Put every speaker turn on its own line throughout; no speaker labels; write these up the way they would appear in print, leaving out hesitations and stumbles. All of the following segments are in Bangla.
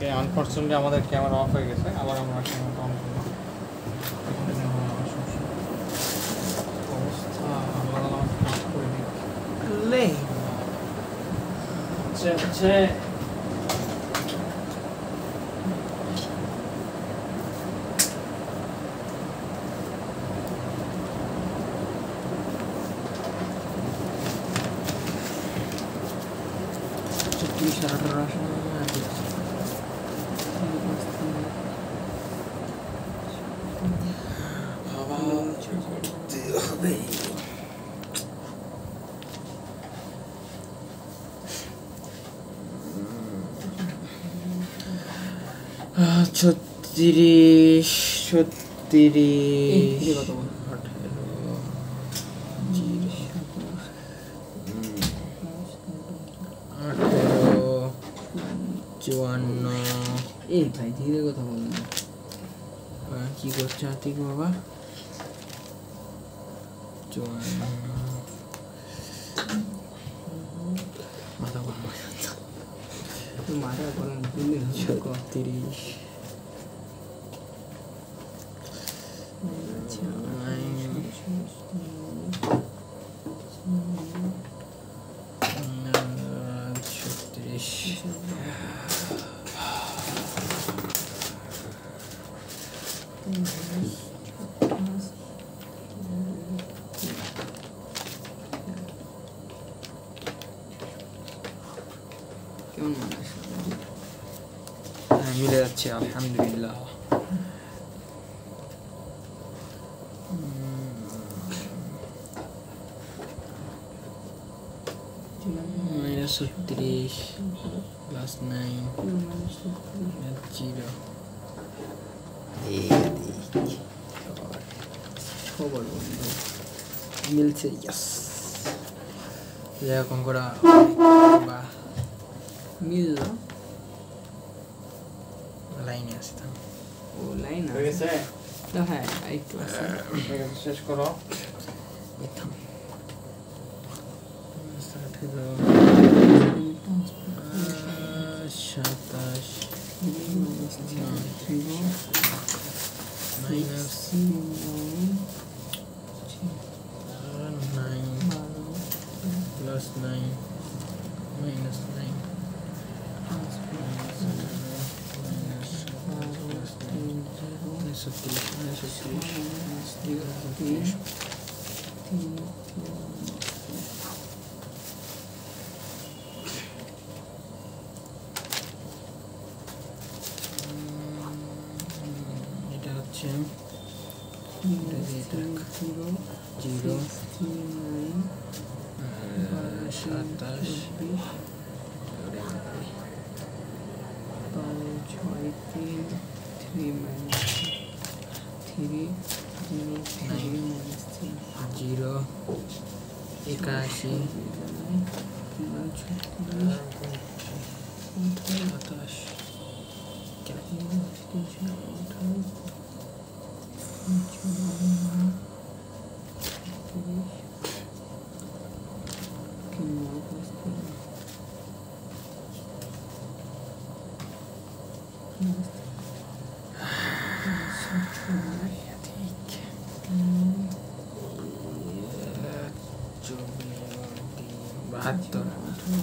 ওকে আনফরচুনেটলি আমাদের ক্যামেরা অফ হয়ে গেছে, আবার আমরা ক্যামেরা অন করব। অবস্থা আল্লাহ মাফ করে দিক।
লে
আচ্ছা
ছত্রিশ ছত্রিশ চুয়ান্ন
এই ভাই ধীরে কথা বলুন
কি করছে আতিক বাবা চুয়ান্ন মাথা গরম
মাথা গরম
ছত্রিশ
কেমন মনে
মিলে যাচ্ছে আলহামদুলিল্লাহ মাইনাস 36 প্লাস 9 জিরো
খবর বন্ধু
মিলছে ইয়াস এরকম করা বা
মিল
লাইনে আসতাম
ও লাইন
হয়ে গেছে।
হ্যাঁ একটু আছে
শেষ করো।
সাতাশ মাইনাস 9 প্লাস 9 মাইনাস 9 এটা হচ্ছে জিরো 27 জিরো 81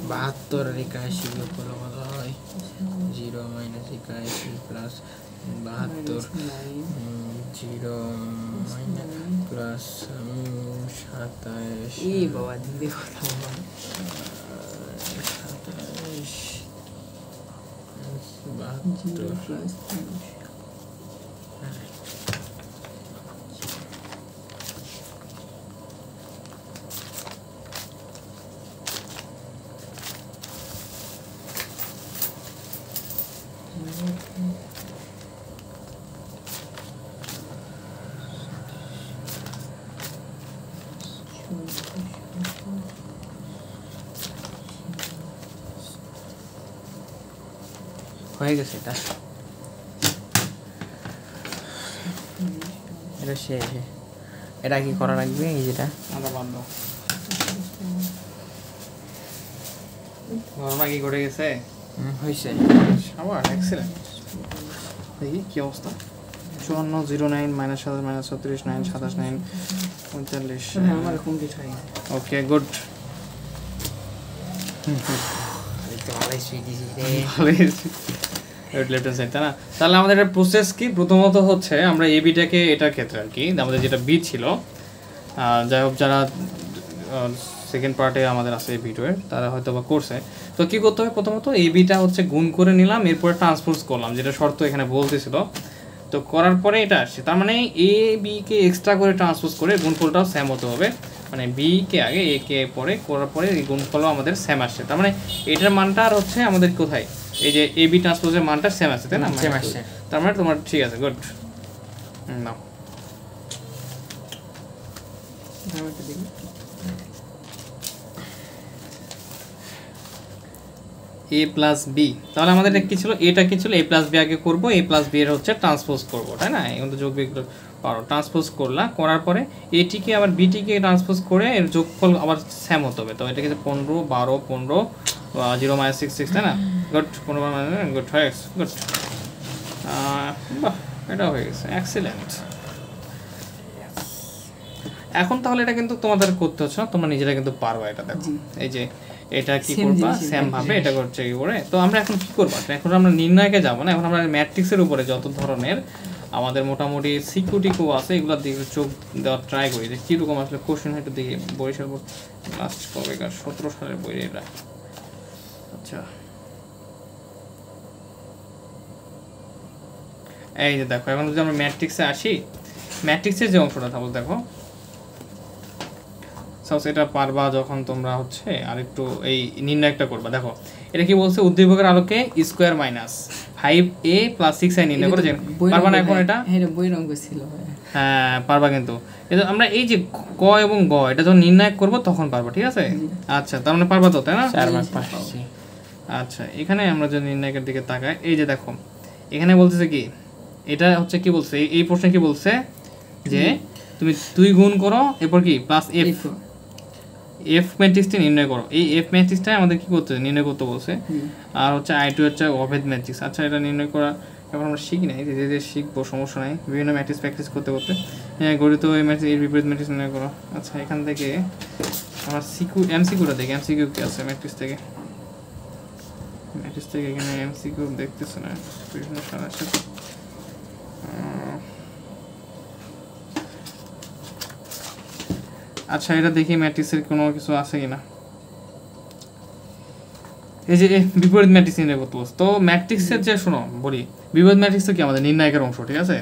72 81 উপরে বলা হয় 0 মাইনাস 81 প্লাস 72 0 মাইনাস প্লাস 27
এই বাবা ধীরে কথা বল
27 72
প্লাস
হয়ে গেছে এটা এটা শেষ এটা কি করা লাগবে এই যেটা
আমরা বন্ধ গরমা কি করে গেছে
হয়েছে
আবার এক্সেলেন্ট। দেখি কি অবস্থা। 54 09 -7 -36 9 27 9 45।
হ্যাঁ আমার কমপ্লিট হয়ে গেছে।
Okay good.
ভালোই সুই দিছি
লেফট হ্যান্ড সাইড, তাই না? তাহলে আমাদের একটা প্রসেস কি, প্রথমত হচ্ছে আমরা এ বিটাকে এটার ক্ষেত্রে আর কি আমাদের যেটা বি ছিল, যাই হোক যারা সেকেন্ড পার্টে আমাদের আছে এই ভিডিওর তারা হয়তো বা করছে। তো কী করতে হবে, প্রথমত এ বিটা হচ্ছে গুণ করে নিলাম, এরপরে ট্রান্সপোজ করলাম যেটা শর্ত এখানে বলতেছিল। তো করার পরে এটা আসছে, তার মানে এ বিকে এক্সট্রা করে ট্রান্সপোজ করে গুণফলটাও সেম হতে হবে, মানে বি কে আগে এ কে পরে করার পরে এই গুণফলও আমাদের সেম আসছে। তার মানে এটার মানটা আর হচ্ছে আমাদের কোথায়, এই যে এ বি ট্রান্সপোজের মানটা সেম আছে, তাই না?
সেম আসছে।
তার মানে তোমার ঠিক আছে, গুড। নাও
আমাকে দেখি
এ প্লাস বি, তাহলে আমাদের এটা কি ছিল, এটা কি ছিল, এ প্লাস বি আগে করবো, এ প্লাস বি এর হচ্ছে ট্রান্সপোজ করবো, তাই না? এখন তো যোগ বিয়োগ পারো, ট্রান্সপোজ করলা, করার পরে এটিকে আবার বিটিকে ট্রান্সপোজ করে এর যোগফল আবার সেম হতে হবে। তো এটাকে 15 12 15 0 - 6 6, তাই না? গুড, 15 গুড হয়ে গেছে, গুড। বাহ, এটা হয়ে গেছে, এক্সিলেন্ট। এখন তাহলে এটা কিন্তু তোমাদের করতে হচ্ছে না, তোমরা নিজেরা কিন্তু পারবা এটা। দেখো এই যে এটা কি করবা, সেম ভাবে এটা করছে কি করে। তো আমরা এখন কি করবো, এখন আমরা নির্ণয়কে যাবো না, এখন আমরা ম্যাট্রিক্সের উপরে যত ধরনের আমাদের মোটামুটি সিকিউরিটি আছে এগুলোর দিকে চোখ দেওয়ার ট্রাই করি যে কীরকম আসলে কোশ্চেন হয়। একটু দেখি বরিশাল বোর্ড লাস্ট কবেকার 17 সালের বই এটা। আচ্ছা এই যে দেখো, এখন যদি আমরা ম্যাট্রিক্সে আসি, ম্যাট্রিক্সের যে অংশটা থাকবো দেখো, এটা পারবা যখন তোমরা হচ্ছে আরেকটু এই নির্ণয়টা করবা। দেখো এটা কি বলছে, উদ্দীপকের আলোকে স্কোয়ার মাইনাস 5a + 6i নির্ণয় করে, পারবা না এখন এটা?
হ্যাঁ এটা বইয়ের অঙ্ক ছিল।
হ্যাঁ পারবা, কিন্তু এটা আমরা এই যে ক এবং গ এটা যখন নির্ণয় করব তখন পারবা, ঠিক আছে? আচ্ছা তার মানে পারবা তো, তাই না?
4 মার্ক পাচ্ছি।
আচ্ছা এখানে আমরা যদি নির্ণয়ের দিকে তাকাই, এই যে দেখো এখানে বলতেছে কি, এটা হচ্ছে কি বলছে, এই প্রশ্নে কি বলছে যে তুমি 2 গুণ করো এরপর কি প্লাস এফ ম্যাট্রিক্সটি নির্ণয় করো। এই এফ ম্যাট্রিক্সটা আমাদের কি করতে নির্ণয় করতে বলছে, আর হচ্ছে I2 হচ্ছে অভেদ ম্যাট্রিক্স। আচ্ছা এটা নির্ণয় করা এখন আমরা শিখি নাই, ধীরে ধীরে শিখবো, সমস্যা নাই, বিভিন্ন ম্যাট্রিক্স প্র্যাকটিস করতে করতে। হ্যাঁ গঠিত এই ম্যাট্রিক্স এর বিপরীত ম্যাট্রিক্স নির্ণয় করো। আচ্ছা এখান থেকে আমার এমসিকিউটা দেখি, এমসিকিউ কি আছে ম্যাট্রিক্স থেকে, ম্যাট্রিক্স থেকে এখানে এমসিকিউ দেখতেছে না, বিভিন্ন সমস্যা। আচ্ছা এটা দেখি ম্যাট্রিক্সের কোনো কিছু আছে কিনা। এই যে বিপরীত ম্যাট্রিক্স নির্ণয় করতে বলছে, তো ম্যাট্রিক্সের যে শোনো বলি, বিপরীত ম্যাট্রিক্স তো কি আমাদের নির্ণায়কের অংশ, ঠিক আছে?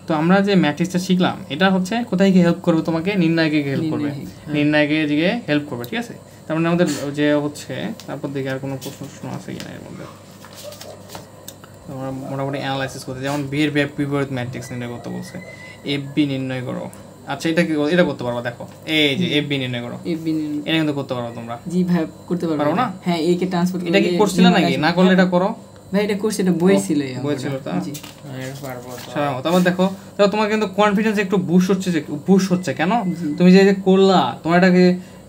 তো আমরা যে ম্যাট্রিক্সটা শিখলাম এটা হচ্ছে কোথায় গিয়ে হেল্প করবে তোমাকে, নির্ণায়কে হেল্প করবে, নির্ণায়কে গিয়ে হেল্প করবে, ঠিক আছে? তার মানে আমাদের যে হচ্ছে তারপর দেখি আর কোনো প্রশ্ন আছে কিনা এর মধ্যে, আমরা মোটামুটি অ্যানালাইসিস করতে, যেমন বি এর বিপরীত ম্যাট্রিক্স নির্ণয় করতে বলছে, এফ বি নির্ণয় করো। আচ্ছা এটা কি, এটা করতে পারবা, দেখো এই যে এফ বি নির্ণয় করো, এটা কিন্তু করতে পারবা তোমরা।
জি ভাই করতে পারবো না? হ্যাঁ এ কে ট্রান্সফার করে,
এটা কি করছিলা নাকি? না করলে এটা করো
ভাই, এটা কোর্স, এটা বই ছিল,
বই ছিল তা।
জি
পারবো তো।
তারপর দেখো, তাহলে তোমার কিন্তু কনফিডেন্স একটু বুস্ট হচ্ছে, যে বুস্ট হচ্ছে কেন, তুমি যে করলা তোমার এটাকে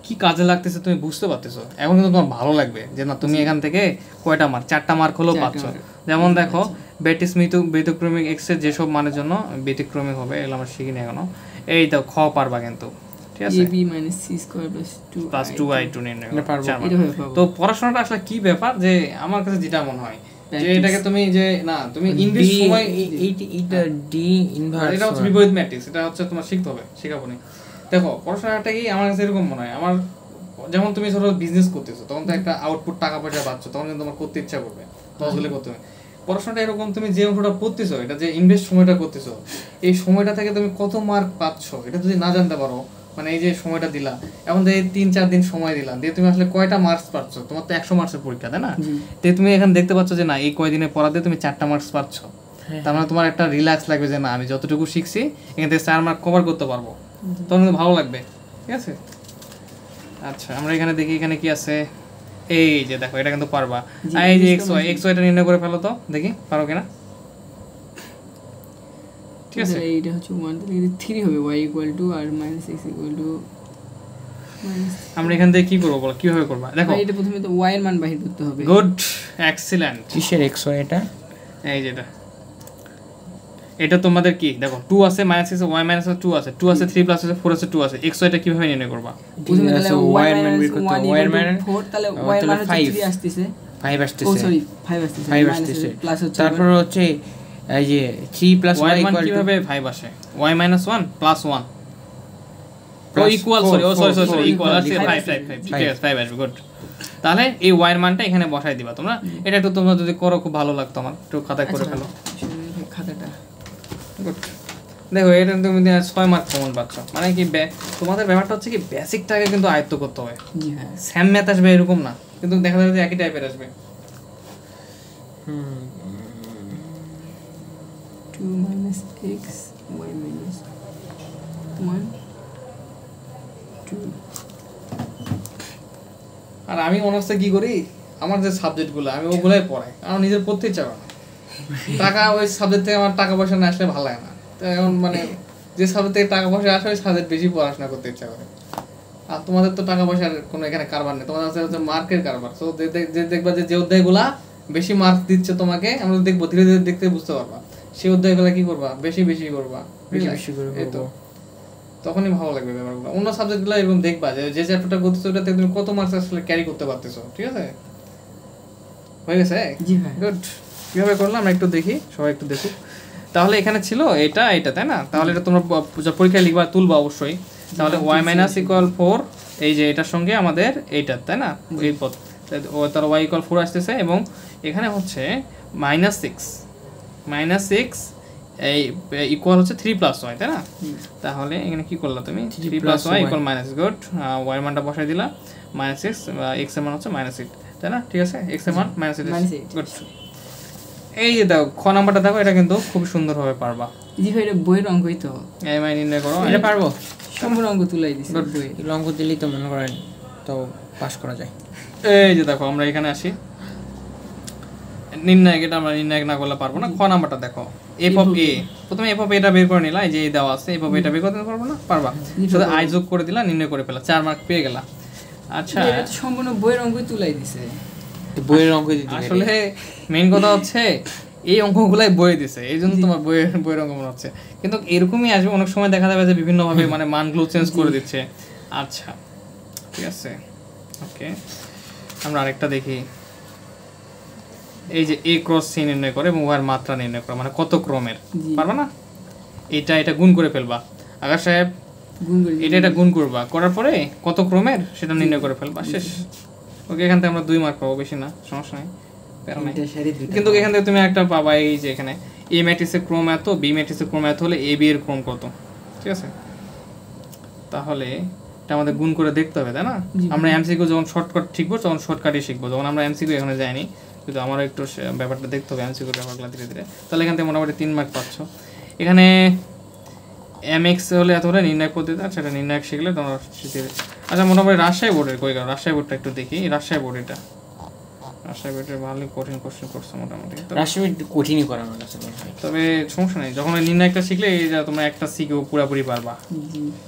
কি কাজে লাগতেছে তুমি বুঝতে পারতেছো। এখন কিন্তু তোমার ভালো লাগবে যে না তুমি এখান থেকে কয়টা মার্ক, 4টা মার্ক হলেও পাচ্ছ। যেমন দেখো ব্যতিক্রমিক এক্স এর যেসব মানের জন্য ব্যতিক্রমিক হবে এগুলো আমরা শিখিনি এখনো। এই তো খ পারবা কিন্তু, ঠিক আছে?
ab - c² +
2i2 নির্ণয়
পারবো, এটা হবে পারবো।
তো পড়াশোনাটা আসলে কি ব্যাপার, যে আমার কাছে যেটা মনে হয় যে এটাকে তুমি যে না তুমি ইংলিশ সময়
এইটা ডি ইনভার্স,
এটা হচ্ছে বিপরীত ম্যাট্রিক্স, এটা হচ্ছে তোমার শিখতে হবে, শেখাবো না। দেখো পড়াশোনাটা কি আমার কাছে এরকম মনে হয়, আমার যেমন তুমি ধরো বিজনেস করতেছো তখন তো একটা আউটপুট টাকা পয়সা পাচ্ছ, তখন কিন্তু তোমার করতে ইচ্ছা করবে, তহবিলে করতে হবে। পড়াশোনাটা এরকম, তুমি যে অংশটা পড়তেছো এটা যে ইনভেস্ট সময়টা করতেছো, এই সময়টা থেকে তুমি কত মার্ক পাচ্ছ এটা যদি না জানতে পারো, মানে এই যে সময়টা দিলা, এখন যে 3-4 দিন সময় দিলা, দিয়ে তুমি আসলে কয়টা মার্কস পাচ্ছ, তোমার তো 100 মার্কসের পরীক্ষা, তাই না? তো তুমি এখানে দেখতে পাচ্ছ যে না এই কয়দিনে পড়া দিয়ে তুমি 4টা মার্কস পাচ্ছ, তার মানে তোমার একটা রিল্যাক্স লাগবে যে না আমি যতটুকু শিখছি এখান থেকে 4 মার্ক কভার করতে পারবো, তখন কিন্তু ভালো লাগবে, ঠিক আছে? আচ্ছা আমরা এখানে দেখি এখানে কি আছে, এই যে দেখো এটা কিন্তু পারবা। আর এই যে এক্স ওয়াই টা নির্ণয় করে ফেলো তো, দেখি পারো কিনা, ঠিক আছে?
এইটা হচ্ছে 1 থেকে 3 হবে, y = আর -x =
আমরা এখান থেকে কি করবো বলো, কিভাবে করবা দেখো।
এটা প্রথমে তো y এর মান বাহির করতে হবে।
Good, excellent.
কিসের xy এটা?
এই যেটা, এটা তোমাদের কি দেখো 2 আছে -6 y - 2 আছে, 2 আছে 3 + আছে 4 আছে 2 আছে, x এটা কিভাবে নির্ণয় করবা?
প্রথমে তাহলে
y এর মান বের করতে হবে, y এর মান
4 তাহলে y এর মান হচ্ছে 3 আসতেছে।
5
ও
আসতেছে,
সরি 5 আসতেছে,
5 আসতেছে।
প্লাস হচ্ছে
তারপর হচ্ছে এই যে 3 +
y
y
এর মান
ইকুয়াল টু
কিভাবে 5 আসে? y - 1 + 1 ও
Plus
ইকুয়াল,
four,
সরি ও
four,
sorry
four,
equal
equal,
আছে
five
5
আসবে,
5 ঠিক আছে 5 আসবে। গুড, তাহলে এই y এর মানটা এখানে বসাই দিবা তোমরা। এটা একটু তোমরা যদি করো খুব ভালো লাগতো আমার, একটু খাতায় করে ফেলো।
খাতাটা
গুড, দেখো এটা তুমি 6 মার্ক কমন পাচ্ছ। মানে কি তোমাদের ব্যাপারটা হচ্ছে কি বেসিকটাকে কিন্তু আয়ত্ত করতে হবে।
জি হ্যাঁ।
স্যাম ম্যাথ আসবে এরকম না, কিন্তু দেখা যাবে যে একই টাইপের আসবে।
2 - x y - 1 2
আর আমি অনার্সে কি করি, আমার যে সাবজেক্টগুলো আমি ওগুলাই পড়াই, আমার নিজের পড়তে ইচ্ছা করে না। টাকা ওই সাবজেক্ট থেকে আমার টাকা পয়সা না আসলে ভালো লাগে না। তো এখন মানে যে সাবজেক্ট থেকে টাকা পয়সা আসে ওই সাবজেক্ট বেশি পড়াশোনা করতে ইচ্ছা করে। আর তোমাদের তো টাকা পয়সার কোনো এখানে কারবার নেই, তোমাদের হচ্ছে মার্কের কারবার। তো যে দেখবা যে অধ্যায়গুলা বেশি মার্ক দিচ্ছে তোমাকে, আমরা দেখবো ধীরে ধীরে দেখতে বুঝতে পারবা সেই অধ্যায়গুলো কি করবা, বেশি বেশি করবা,
বেশি করে
এই তো তখনই ভালো লাগবে ব্যাপারগুলো। অন্য সাবজেক্টগুলো এরকম দেখবা যে চ্যাপ্টারটা করতেছো ওটাতে তুমি কত মার্কস আসলে ক্যারি করতে পারতেছো। ঠিক আছে, হয়ে গেছে?
জি ভাই।
গুড, কিভাবে করলাম আমরা একটু দেখি, সবাই একটু দেখুক। তাহলে এখানে ছিল এটা তাই না? তাহলে এটা তোমরা পরীক্ষায় লিখবা, তুলবা অবশ্যই। তাহলে y - 4 এই যে এটার সঙ্গে আমাদের এইটা তাই না, এই পদ তার y = 4 আসতেছে, এবং এখানে হচ্ছে -6 এই ইকুয়াল হচ্ছে 3 + y তাই না? তাহলে এখানে কি করলা তুমি, 3 + y = -, গুড, y এর মানটা বসাই দিলা -6, x এর মান হচ্ছে -8 তাই না? ঠিক আছে, x এর মান -8, গুড। এই যে দেখো খ নাম্বারটা দেখো, এটা কিন্তু খুব সুন্দরভাবে পারবা।
জি ভাই, এটা বইয়ের অঙ্কই তো।
এমআই নির্ণয় করো,
এটা পারবো।
সম্পূর্ণ অঙ্ক তুলাই দিছি
Good.
বই।
এই অঙ্ক দিলেই তো মনে করেন তো পাস করা যায়।
এই যে দেখো আমরা এখানে আসি, নির্ণায়ক, এটা আমরা নির্ণায়ক না করলে পারবো না। খ নাম্বারটা দেখো, f of a, প্রথমে f of a টা বের করে নিলা, এই যে এই দেওয়া আছে, f of a টা বের করতে পারবো না, পারবা, শুধু i যোগ করে দিলা, নির্ণয় করে ফেলা, 4 মার্ক পেয়ে গেলা। আচ্ছা,
এটা তো সম্পূর্ণ বইয়ের অঙ্কই তুলাই দিছে।
তো বইয়ের অঙ্ক দিতে
আসলে মেইন কথা হচ্ছে এই অঙ্কগুলাই বইয়ে দিছে, এই জন্য তোমার বইয়ের অঙ্ক মনে হচ্ছে, কিন্তু এরকমই আসবে অনেক সময়, দেখা যাবে যে বিভিন্নভাবে মানে মানগুলো চেঞ্জ করে দিচ্ছে। আচ্ছা ঠিক আছে, ওকে, আমরা আরেকটা দেখি। এই যে a × c নির্ণয় করে এবং উহার মাত্রা নির্ণয় করে, মানে কত ক্রমের, পারবা না? এটা গুণ করে ফেলবা, আকাশ সাহেব
গুণ করে
এটা গুণ করবা, করার পরে কত ক্রমের সেটা নির্ণয় করে ফেলবা, শেষ। ওকে, এখান থেকে আমরা 2 মার্ক পাবো, বেশি না, সমস্যা নেই, প্যারা নাই। কিন্তু এখান থেকে তুমি একটা পাবা, এই যে এখানে a ম্যাট্রিক্সের ক্রম এত, b ম্যাট্রিক্সের ক্রম এত হলে a b এর ক্রম কত, ঠিক আছে? তাহলে এটা আমাদের গুণ করে দেখতে হবে, তাই না? আমরা এমসিকিউ যখন শর্টকাট শিখবো তখন শর্টকাটই শিখবো, যখন আমরা এমসিকিউ এখানে যাইনি, কিন্তু আমারও একটু ব্যাপারটা দেখতে হবে, এমসিকিউ ব্যাপারগুলো ধীরে ধীরে। তাহলে এখান থেকে মোটামুটি 3 মার্ক পাচ্ছ। এখানে mx হলে এত হলে নির্ণায়ক পদ্ধতি, আচ্ছা এটা নির্ণায়ক শিখলে তোমরা শিখে। আচ্ছা, মোটামুটি রাজশাহী বোর্ডের কই গেল, রাজশাহী বোর্ডটা একটু দেখি। রাজশাহী বোর্ড, এটা রাজশাহী বোর্ডের ভালোই কঠিন কোশ্চেন করছে মোটামুটি,
রাজশাহী কঠিনই করা আমার কাছে।
তবে সমস্যা নেই, যখন নির্ণায়কটা শিখলে এই যে তোমরা একটা সিকিউ পুরোপুরি পারবা।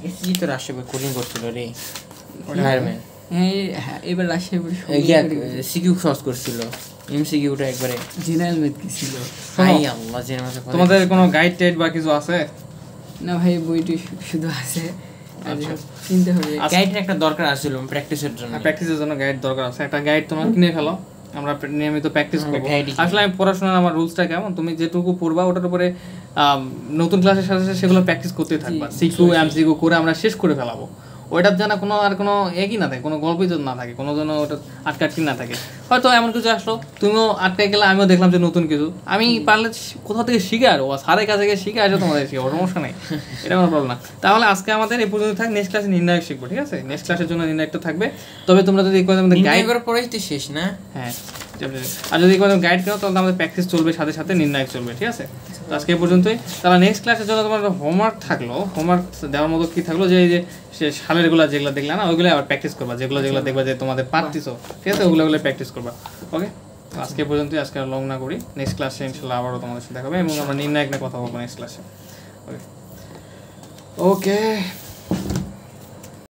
এসি তো রাজশাহী কঠিন করছিল রে, ফায়ারম্যান।
হ্যাঁ, এবার রাজশাহী বলে
সিকিউ সহজ করছিল, এমসিকিউটা একবারে
জেনারেল ম্যাথ কি ছিল।
হাই আল্লাহ, জেনারেল ম্যাথ।
তোমাদের কোনো গাইড টাইড বা কিছু আছে?
না ভাই, বইটি শুধু আছে,
আচ্ছা,
কিনতে হবে।
গাইডের একটা দরকার আছিল প্র্যাকটিসের জন্য।
প্র্যাকটিসের জন্য গাইড দরকার আছে, একটা গাইড তোমরা কিনে ফেলো, আমরা নিয়মিত প্র্যাকটিস করব।
guide
আসলে আমি পড়াশোনার আমার রুলসটা কেমন, তুমি যেটুকু পড়বা ওটার উপরে নতুন ক্লাসের সাথে সাথে সেগুলো প্র্যাকটিস করতেই থাকবা, সিকিউ এমসিকিউ করে আমরা শেষ করে ফেলাবো। ওইটার যেন কোনো আর কোনো একই না থাকে, কোনো গল্পই যেন না থাকে, কোনো যেন ওটা আটকাটকি না থাকে। হয়তো এমন কিছু আসলো, তুমিও আটকাই গেলে, আমিও দেখলাম যে নতুন কিছু, আমি পারলে কোথাও থেকে শিখে আর স্যারের কাছে গিয়ে শিখে আসো, তোমাদের শিখবো, সমস্যা নেই, এটা কোনো প্রবলেম না। তাহলে আজকে আমাদের এই পর্যন্ত থাক, নেক্সট ক্লাসে নির্ণায়ক শিখবো, ঠিক আছে? নেক্সট ক্লাসের জন্য নির্ণায়কটা থাকবে। তবে তোমরা যদি গাইড
করার পরেই তো শেষ না?
হ্যাঁ, আর যদি কোনো গাইড কেন, তাহলে আমাদের প্র্যাকটিস চলবে, সাথে সাথে নির্ণায়ক চলবে, ঠিক আছে? তো আজকে এই পর্যন্তই। তাহলে নেক্সট ক্লাসের জন্য তোমার হোমওয়ার্ক থাকলো, হোমওয়ার্ক দেওয়ার মতো কি থাকলো, যে এই যে সালেরগুলো যেগুলো দেখলা না, ওইগুলো আবার প্র্যাকটিস করবা, যেগুলো দেখবা যে তোমাদের পারতিছো, ঠিক আছে? ওগুলো প্র্যাকটিস করবা, ওকে? আজকে পর্যন্তই, আজকে লং না করি, নেক্সট ক্লাসে ইনশাল্লাহ আবারও তোমাদের সাথে দেখা হবে এবং আমরা নির্ণায়ক নিয়ে কথা বলবো নেক্সট ক্লাসে, ওকে? ওকে।